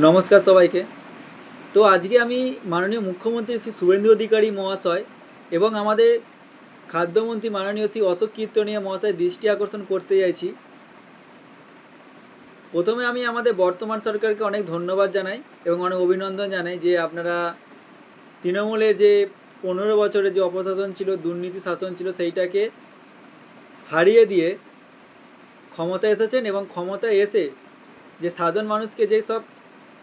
নমস্কার সবাইকে। তো আজকে আমি মাননীয় মুখ্যমন্ত্রী শ্রী শুভেন্দু অধিকারী মহাশয় এবং আমাদের খাদ্যমন্ত্রী মাননীয় শ্রী অশোক কীর্তনীয় মহাশয় দৃষ্টি আকর্ষণ করতে চাইছি। প্রথমে আমি আমাদের বর্তমান সরকারকে অনেক ধন্যবাদ জানাই এবং অনেক অভিনন্দন জানাই যে আপনারা তৃণমূলের যে 15 বছরের যে অপশাসন ছিল, দুর্নীতি শাসন ছিল, সেইটাকে হারিয়ে দিয়ে ক্ষমতায় এসেছেন এবং ক্ষমতায় এসে যে সাধারণ মানুষকে যে সব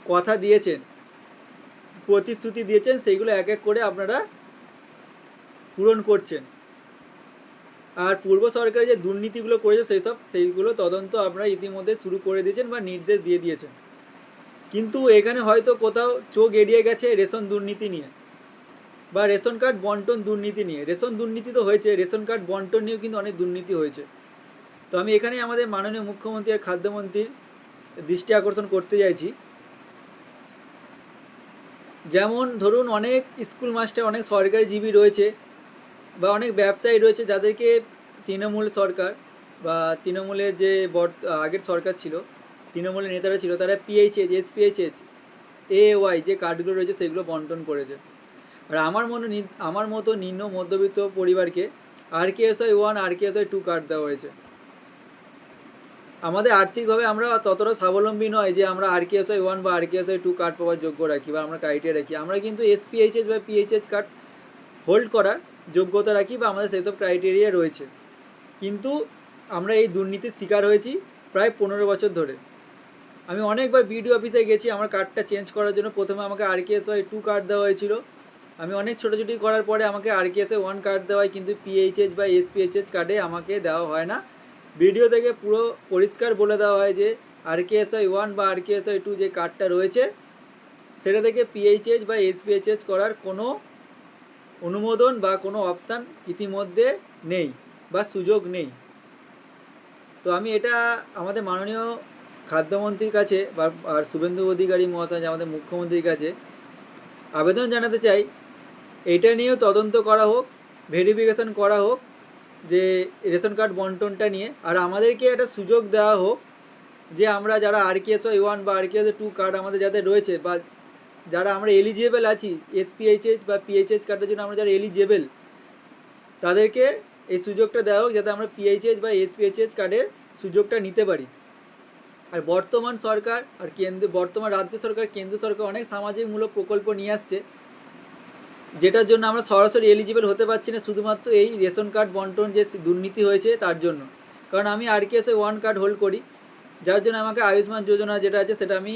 কথা দিয়েছেন, প্রতিশ্রুতি দিয়েছেন, সেইগুলো এক এক করে আপনারা পূরণ করছেন। আর পূর্ব সরকারের যে দুর্নীতিগুলো করেছে সেইগুলো তদন্ত আপনারা ইতিমধ্যে শুরু করে দিয়েছেন বা নির্দেশ দিয়ে দিয়েছেন। কিন্তু এখানে হয়তো কোথাও চোখ এড়িয়ে গেছে রেশন দুর্নীতি নিয়ে বা রেশন কার্ড বন্টন দুর্নীতি নিয়ে। রেশন দুর্নীতি তো হয়েছে, রেশন কার্ড বন্টন নিয়েও কিন্তু অনেক দুর্নীতি হয়েছে। তো আমি এখানে আমাদের মাননীয় মুখ্যমন্ত্রী আর খাদ্যমন্ত্রীর দৃষ্টি আকর্ষণ করতে চাইছি। যেমন ধরুন, অনেক স্কুল মাস্টার, অনেক সরকারি জীবী রয়েছে বা অনেক ব্যবসায়ী রয়েছে যাদেরকে তৃণমূল সরকার বা তৃণমূলের যে আগের সরকার ছিল, তৃণমূলের নেতারা ছিল, তারা পিএইচএইচ, এসপিএইচএইচ, এওয়াই যে কার্ডগুলো রয়েছে সেগুলো বন্টন করেছে। আর আমার মতো নিম্ন মধ্যবিত্ত পরিবারকে RKSY 1, RKSY 2 কার্ড দেওয়া হয়েছে। আমাদের আর্থিকভাবে আমরা ততটা স্বাবলম্বী নয় যে আমরা RKSY 1 বা RKSY 2 কার্ড পাওয়ার যোগ্য রাখি বা আমরা ক্রাইটেরিয়া রাখি। আমরা কিন্তু এসপিএইচএইচ বা পিএইচএইচ কার্ড হোল্ড করার যোগ্যতা রাখি বা আমাদের সেসব ক্রাইটেরিয়া রয়েছে। কিন্তু আমরা এই দুর্নীতির শিকার হয়েছি প্রায় 15 বছর ধরে। আমি অনেকবার বিডিও অফিসে গেছি আমার কার্ডটা চেঞ্জ করার জন্য। প্রথমে আমাকে RKSY 2 কার্ড দেওয়া হয়েছিল। আমি অনেক ছোটাছুটি করার পরে আমাকে RKSY 1 কার্ড দেওয়া হয়, কিন্তু পিএইচএইচ বা এসপিএইচএইচ কার্ডে আমাকে দেওয়া হয় না। ভিডিও থেকে পুরো পরিষ্কার বলে দেওয়া হয় যে RKSY 1 বা RKSY 2 যে কার্ডটা রয়েছে সেটা থেকে পিএইচএইচ বা এসপিএইচএইচ করার কোনো অনুমোদন বা কোনো অপশান ইতিমধ্যে নেই বা সুযোগ নেই। তো আমি এটা আমাদের মাননীয় খাদ্যমন্ত্রীর কাছে বা আর শুভেন্দু অধিকারী মহাশয়, আমাদের মুখ্যমন্ত্রীর কাছে আবেদন জানাতে চাই, এটা নিয়েও তদন্ত করা হোক, ভেরিফিকেশন করা হোক যে রেশন কার্ড বন্টনটা নিয়ে। আর আমাদেরকে একটা সুযোগ দেওয়া হোক যে আমরা যারা RKSY 1 বা RKSY 2 কার্ড আমাদের যাদের রয়েছে বা যারা আমরা এলিজিবল আছি এসপিএইচএইচ বা পিএইচএইচ কার্ডের জন্য আমরা যারা এলিজিবল, তাদেরকে এই সুযোগটা দেওয়া হোক যাতে আমরা পিএইচএইচ বা এসপিএইচএইচ কার্ডের সুযোগটা নিতে পারি। আর বর্তমান সরকার আর বর্তমান রাজ্য সরকার, কেন্দ্র সরকার অনেক সামাজিকমূলক প্রকল্প নিয়ে আসছে, যেটার জন্য আমরা সরাসরি এলিজিবল হতে পারছি না শুধুমাত্র এই রেশন কার্ড বন্টন যে দুর্নীতি হয়েছে তার জন্য। কারণ আমি RKSY 1 কার্ড হোল্ড করি, যার জন্য আমাকে আয়ুষ্মান যোজনা যেটা আছে সেটা আমি